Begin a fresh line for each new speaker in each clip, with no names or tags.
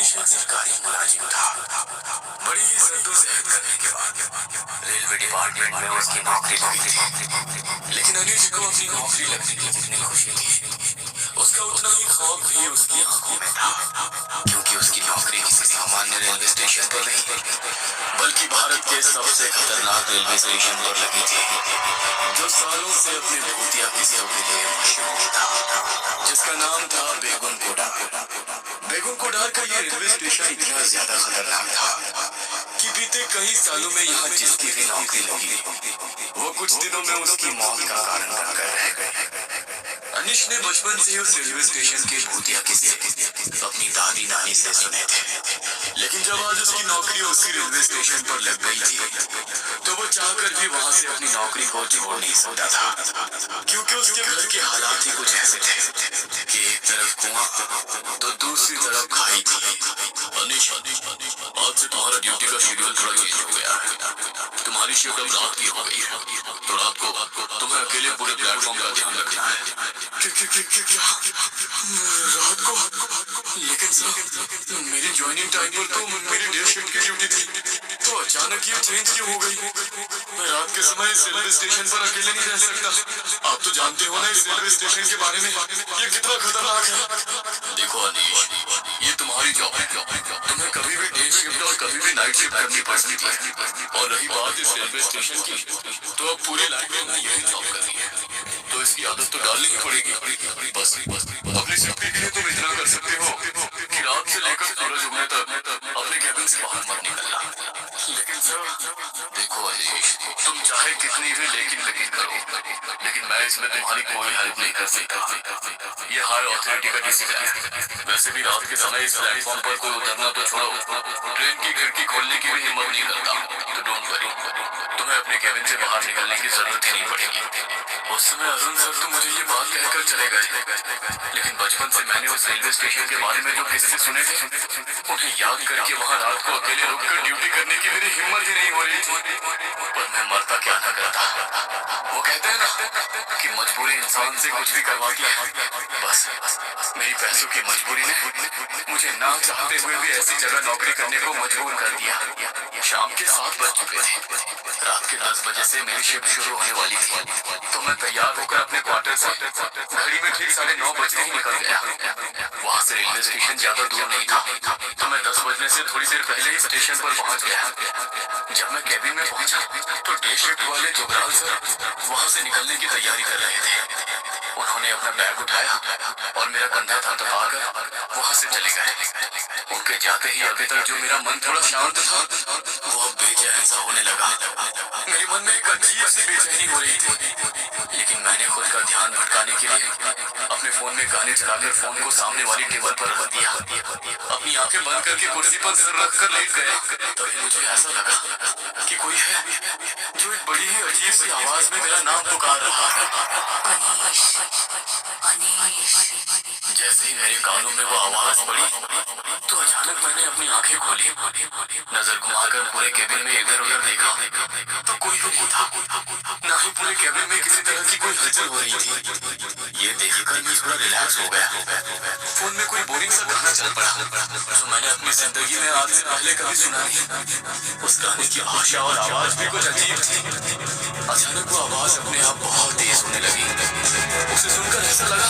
अनिश एक सरकारी मुलाजिम था। बड़ी ही जद्दोजहद करने के बाद रेलवे डिपार्टमेंट में उसकी नौकरी लगी थी। लेकिन अनिश को अपनी नौकरी लगने की जितनी खुशी थी, उसका उतना ही खौफ भी उसकी आंखों में था, क्योंकि उसकी नौकरी किसी सामान्य रेलवे स्टेशन पर नहीं, बल्कि भारत के सबसे खतरनाक रेलवे स्टेशन पर लगी थी, जो सालों से अपने भूतिया किस्सों के लिए मशहूर था, जिसका नाम था बेगुनकोडार। बेगुनकोडार का ये रेलवे स्टेशन इतना ज्यादा खतरनाक था कि बीते कई सालों में यहाँ जिसकी भी नौकरी लगी, वो कुछ दिनों में उसकी मौत का कारण बनकर रह गए। अनिश ने बचपन से उस रेलवे स्टेशन के भूतिया किस्से अपनी दादी नानी से सुने थे, लेकिन जब आज उसकी नौकरी उसी रेलवे स्टेशन पर लग गई थी, तो वो चाहकर भी वहां से अपनी नौकरी को छोड़ नहीं सकता था, क्योंकि उसके घर के हालात ही कुछ ऐसे थे कि एक तरफ कुआं तो दूसरी तरफ खाई थी। अनिश, आज से तुम्हारा ड्यूटी का शेड्यूल थोड़ा चेंज हो गया है। तुम्हारी शिफ्ट अब रात की हो गई है, तो रात को तुम्हें अकेले पूरे प्लेटफॉर्म का ध्यान रखना है। क्या रात को? लेकिन सर, मेरी ज्वाइनिंग टाइम पर तो मेरी डे शिफ्ट की ड्यूटी थी, तो अचानक ये चेंज क्यों हो गई? मैं रात के समय इस रेलवे स्टेशन पर अकेले नहीं रह सकता। आप तो जानते हो ना इस रेलवे स्टेशन के बारे में, ये कितना खतरनाक है। देखो अनिश, ये तुम्हारी जॉब है, तुम्हें कभी भी डे शिफ्ट और कभी भी नाइट शिफ्ट करनी पड़ सकती है। और रही बात इस रेलवे स्टेशन की, तो अब पूरी लाइफ में मैं यही जॉब कर रही है, तो इसकी आदत तो डालनी ही पड़ेगी। बस अपनी सेफ्टी के लिए तुम इतना कर सकते हो कि रात से लेकर सूरज उगने तक अपने कैबिन से बाहर मत निकलना। लेकिन सर, देखो अनिश, तुम चाहे कितनी भी लेकिन करो, लेकिन मैं इसमें तुम्हारी कोई हेल्प नहीं कर सकता। ये हाई अथॉरिटी का डिसीजन है। वैसे भी रात के समय इस प्लेटफॉर्म पर कोई उतरना तो छोड़ो, ट्रेन की खिड़की खोलने की भी हिम्मत नहीं करता। तो डोंट वरी, तुम्हें अपने कैबिन से बाहर निकलने की जरूरत ही नहीं पड़ेगी। उस समय अरुण सर तो मुझे ये बात कहकर चले गए, लेकिन बचपन से मैंने उस रेलवे स्टेशन के बारे में जो किस्से सुने थे, उन्हें याद करके वहाँ रात को अकेले रुककर ड्यूटी करने की मेरी हिम्मत ही नहीं हो रही थी। पर मैं मरता क्या ना करता। वो कहते हैं ना कि मजबूरी इंसान से कुछ भी करवाती है। बस मेरी पैसों की मजबूरी ने मुझे ना चाहते हुए भी ऐसी जगह नौकरी करने को मजबूर कर दिया। शाम के 7 बज चुके थे, रात के 10 बजे से मेरी शिफ्ट शुरू होने वाली थी, तो मैं तैयार होकर अपने क्वार्टर से घड़ी में ठीक 9:30 बजते ही निकल गया। वहाँ से रेलवे स्टेशन ज्यादा दूर नहीं था, तो मैं 10 बजने से थोड़ी देर पहले ही स्टेशन पर पहुँच गया। जब मैं कैबिन में पहुंचा, तो डे शिफ्ट वाले जुगराल सर वहाँ से निकलने की तैयारी कर रहे थे। उन्होंने अपना बैग उठाया और मेरा कंधा थपथपाकर वहाँ से चले गए। उनके जाते ही अभी तक जो मेरा मन थोड़ा शांत था, वो अब बेचैन सा होने लगा। मेरे मन में एक अजीब सी बेचैनी हो रही थी, लेकिन मैंने खुद का ध्यान भटकाने के लिए अपने फोन में गाने चलाकर फोन को सामने वाली टेबल पर रख दिया। अपनी आंखें बंद करके कुर्सी पर सिर रखकर लेट गया। तभी मुझे ऐसा लगा कि कोई है जो एक बड़ी ही अजीब सी आवाज में मेरा नाम पुकार रहा है।
अनीश, अनीश।
जैसे ही मेरे कानों में वो आवाज पड़ी, तो अचानक मैंने अपनी आंखें खोली, नजर घुमाकर पूरे केबिन में इधर उधर देखा, तो कोई भी नहीं था। ना ही पूरे केबिन में किसी तरह की कोई हलचल हो रही थी। ये देखकर मैं थोड़ा रिलैक्स हो गया। फोन में कोई बोरिंग सा गाना चल पड़ा, जो मैंने अपनी जिंदगी में आज से पहले कभी सुना नहीं। उस गाने की भाषा और आवाज भी कुछ अजीब थी। अचानक वो आवाज अपने आप बहुत तेज होने लगी। उसे सुनकर ऐसा लगा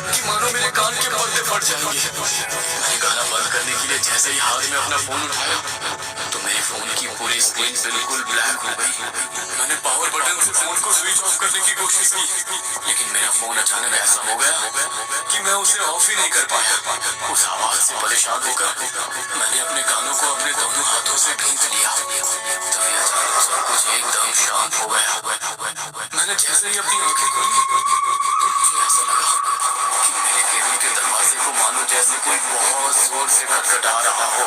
कि मानो मेरे कान के पर्दे फट जाएंगे। मैंने गाना बंद करने के लिए जैसे ही हाथ में अपना फोन उठाया, तो मेरे फोन की पूरी स्क्रीन बिल्कुल ब्लैक हो गई। मैंने पावर बटन से फोन को स्विच ऑफ करने की कोशिश की, लेकिन मेरा फोन अचानक ऐसा हो गया कि मैं उसे ऑफ ही नहीं कर पाया। उस आवाज से परेशान होकर मैंने अपने कानों को अपने दोनों हाथों से भींच लिया। तभी अचानक सब कुछ एकदम शांत हो गया। मैंने जैसे ही अपनी आंखें खोली, तो मुझे ऐसा लगा कि मेरे केबिन के दरवाजे को मानो जैसे कोई बहुत जोर से खटखटा रहा हो।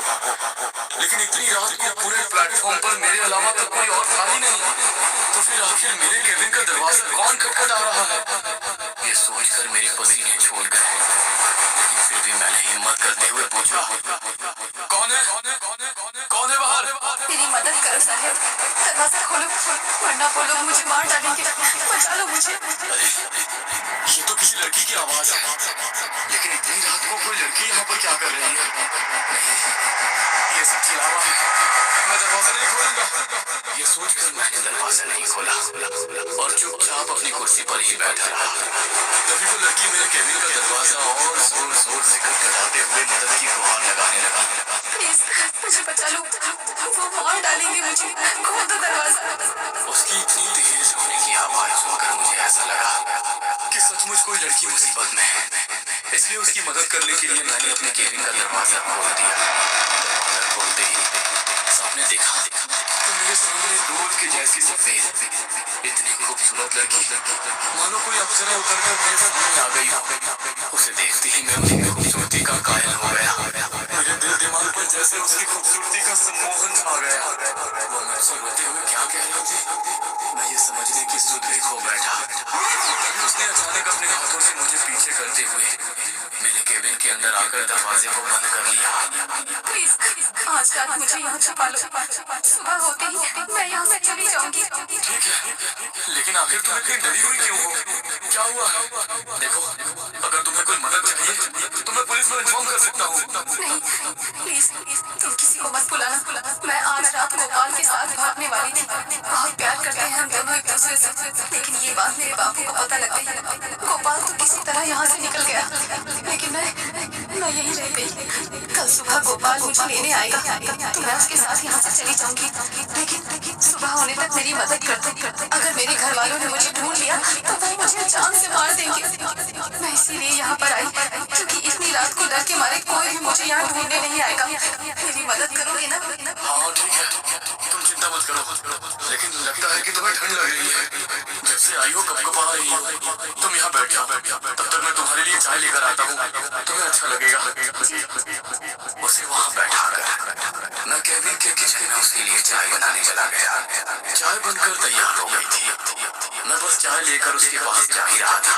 लेकिन इतनी रात को पूरे प्लेटफॉर्म पर मेरे अलावा तो कोई और था ही नहीं। तो फिर आखिर मेरे केबिन का दरवाजा कौन खटखटा रहा है? ये सोचकर मेरे पसीने छूट गए, लेकिन फिर भी मैंने हिम्मत करते हुए पूछा, कौन है? कौन है बाहर?
मेरी मदद करो साहब, दरवाजा खोलो, वरना वो लोग मुझे मार डालेंगे। बचा लो मुझे।
अरे, ये तो किसी लड़की की आवाज है, लेकिन इतनी रात को कोई लड़की यहाँ पर क्या कर रही है? नहीं, ये सब चिल्लावा है। मैं दरवाजा नहीं खोलूंगा। ये सोचकर मैंने दरवाजा नहीं खोला और चुपचाप अपनी कुर्सी पर ही बैठा रहा। तभी वो लड़की मेरे केबिन का दरवाजा और जोर जोर से खटखटाते हुए मदद की गुहार लगाने लगी।
प्लीज मुझे बचा लो, वो मार डालेंगे मुझे, खोल दो दरवाजा।
उसकी इतनी तेज होने की आवाज सुनकर मुझे ऐसा लगा कि सचमुच कोई लड़की मुसीबत में है। इसलिए उसकी मदद करने के लिए मैंने अपने केबिन का दरवाजा खोल दिया। दरवाजा खोलते ही सामने देखा तो मेरे सामने दूध की जैसी सफेद इतनी खूबसूरत लड़की, मानो कोई अप्सरा उतरकर मेरे सामने आ गई हो। उसे देखते ही मैं उसकी खूबसूरती का कायल हो गया। मेरे दिल दिमाग पर जैसे उसकी खूबसूरती का सम्मोहन छा गया। वो मुझसे रोते हुए क्या कह रही थी, मैं ये समझने की सुधरिक हो बैठा। तभी उसने अचानक अपने हाथों से मुझे पीछे करते हुए मेरे केबिन के अंदर आकर दरवाजे को बंद कर लिया।
प्लीज आज रात मुझे यहाँ छुपा लो, सुबह होते ही मैं यहाँ से चली जाऊंगी।
ठीक है, लेकिन आखिर तुम इतनी डरी हुई क्यों हो? क्या हुआ? देखो, अगर तुम्हें कोई मदद चाहिए तो मैं पुलिस में इन्फॉर्म कर सकता हूँ।
नहीं प्लीज, तुम किसी को मत बुलाना। मैं आज रात गोपाल के साथ भागने वाली थी। बहुत प्यार करते हैं हम दोनों एक दूसरे से, लेकिन ये बात मेरे बापू को पता लग गई। गोपाल तो किसी तरह यहाँ से निकल गया, लेकिन मैं यही रह गई। कल सुबह गोपाल मुझे लेने आएगा तो मैं उसके साथ यहाँ से चली जाऊंगी, लेकिन सुबह होने तक मेरी मदद कर दो। अगर मेरे घर वालों ने मुझे ढूंढ लिया तो वो मुझे जान से मार देंगे। मैं इसीलिए यहाँ पर आई क्योंकि इतनी रात को डर के मारे कोई भी मुझे यहाँ ढूंढने नहीं आएगा। मेरी मदद करोगे ना?
हाँ ठीक है, तुम चिंता मत करो, लेकिन लगता है कि तुम्हें ठंड लग रही है। जब से आई हो कपकपा रही हो। तुम यहाँ बैठ जाओ, तब तक मैं तुम्हारे लिए चाय लेकर आता हूँ, तुम्हें अच्छा लगेगा। उसे वहाँ बैठा कर मैं केबिन के किचन में उसके लिए चाय बनाने चला गया। चाय बनकर तैयार हो गई थी। मैं बस चाय लेकर उसके पास जा ही रहा था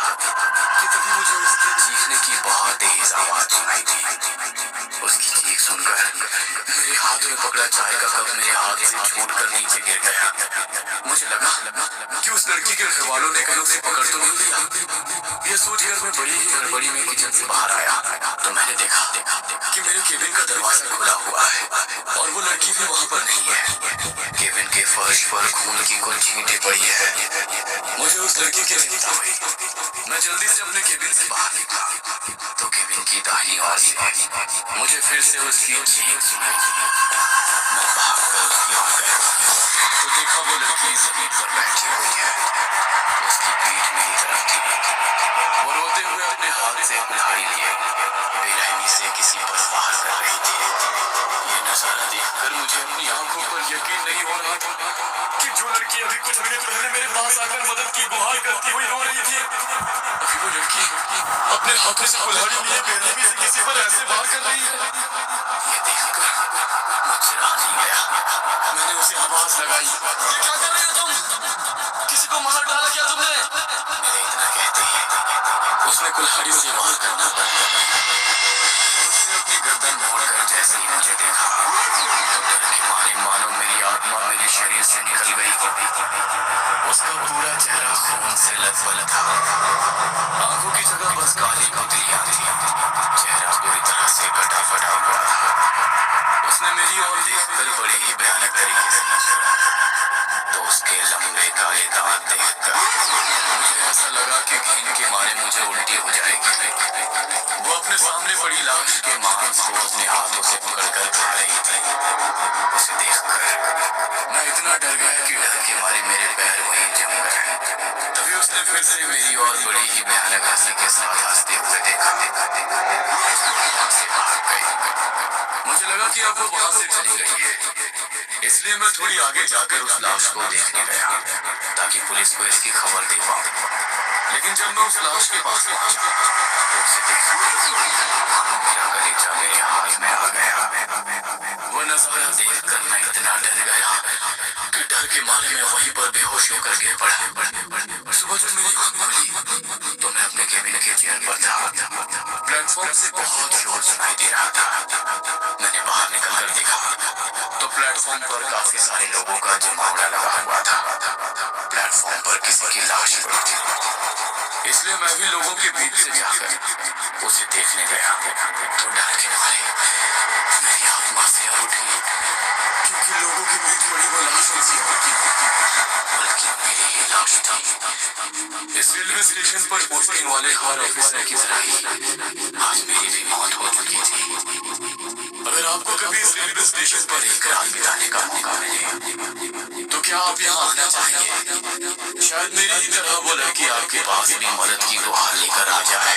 कि तभी मुझे उसके चीखने की बहुत तेज आवाज सुनाई दी। उसकी चीख सुनकर मेरे हाथ में पकड़ा चाय का कप मेरे हाथ से छूटकर नीचे गिर गया। मुझे लगा कि उस लड़की के घर वालों ने कहीं उसे पकड़ तो नहीं लिया। यह सोचकर मैं बड़ी ही हड़बड़ी में किचन से बाहर आया तो मैंने देखा कि मेरे केबिन का दरवाजा खुला हुआ है और वो लड़की भी वहाँ पर नहीं है। केबिन के फर्श पर खून की कुछ ईंटें पड़ी है। मुझे उस लड़की की चिंता हुई। मैं जल्दी से अपने केबिन से बाहर निकला तो केबिन की दाहिनी ओर से मुझे फिर से उसकी चीख सुनाई। मैं भागकर उसकी ओर गया तो देखा वो लड़की जमीन पर बैठी हुई है। उसकी पीठ मेरी तरफ थी। वो रोते हुए अपने हाथ से कुल्हाड़ी लिए बेरहमी से किसी पर वार कर रही थी। ये नजारा देखकर मुझे अपनी आंखों पर यकीन नहीं हो रहा था कि जो लड़की अभी कुछ मिनट पहले मेरे पास आकर मदद की गुहार करती हुई रो रही थी, अभी वो लड़की अपने हाथों से कुल्हाड़ी लिए बेरहमी से किसी पर ऐसे वार कर रही है। ये देखकर मुझसे रहा नहीं गया। मैंने उसे आवाज लगाई, ये क्या कर रही हो तुम? किसी को मार डाला क्या तुमने? मेरे इतना कहते ही उसने कुल्हाड़ी से वार करना बंद कर दिया। उसने अपनी गर्दन मोड़कर जैसे ही मुझे देखा तो डर के मारे मानो मेरी आत्मा मेरे शरीर से निकल गई। उसका पूरा चेहरा खून से लथपथ था। आंखों की जगह बस काली पुतलियां थी। चेहरा पूरी तरह से कटा फटा हुआ था। उसने मेरी ओर देखकर बड़े ही भयानक तरीके से मुस्कुराया तो उसके लंबे काले दांत देखकर मुझे ऐसा लगा कि घिन के मारे मुझे उल्टी हो जाएगी। वो अपने सामने पड़ी लाश के मांस को अपने हाथों से पकड़कर खा रही थी। उसे देखकर मैं इतना डर गया कि डर के मारे मेरे पैर वहीं जम गए। तभी उसने फिर से मेरी ओर बड़ी ही भयानक हंसी के साथ हंसते हुए देखा। वहां से भाग गई। मुझे लगा कि अब वो वहां से चली गई है, इसलिए मैं थोड़ी आगे जाकर उस लाश को देखने गया ताकि पुलिस को इसकी खबर दे पाऊं। लेकिन जब मैं उस लाश के पास पहुंचा तो उसे देखा मेरा कलेजा मेरे हाथ में आ गया। वो नजारा देखकर मैं इतना डर गया कि डर के मारे मैं वहीं पर बेहोश होकर गिर पड़ा। सुबह जब मेरी आंख खुली तो मैं अपने केबिन के चेयर पर था। प्लेटफॉर्म से बहुत शोर सुनाई दे रहा था। मैंने बाहर निकल कर देखा तो प्लेटफॉर्म पर काफी सारे लोगों का जमावड़ा लगा हुआ था। प्लेटफॉर्म पर किसी की लाश पड़ी थी। इसलिए मैं भी लोगों के बीच से जाकर उसे देखने गया तो डर के मारे मेरी आत्मा से उठी, क्योंकि लोगों के बीच बड़ी वो लाश नहीं होती, बल्कि मेरी ही लाश थी। इस रेलवे स्टेशन पर पोस्टिंग वाले हर ऑफिसर की तरह ही आज मेरी भी मौत हो चुकी थी। अगर आपको कभी इस रेलवे स्टेशन पर एक रात बिताने का मौका मिले तो क्या आप यहाँ आना चाहेंगे? शायद मेरी ही तरह वो लड़की आपके पास भी मदद की गुहार लेकर आ जाए।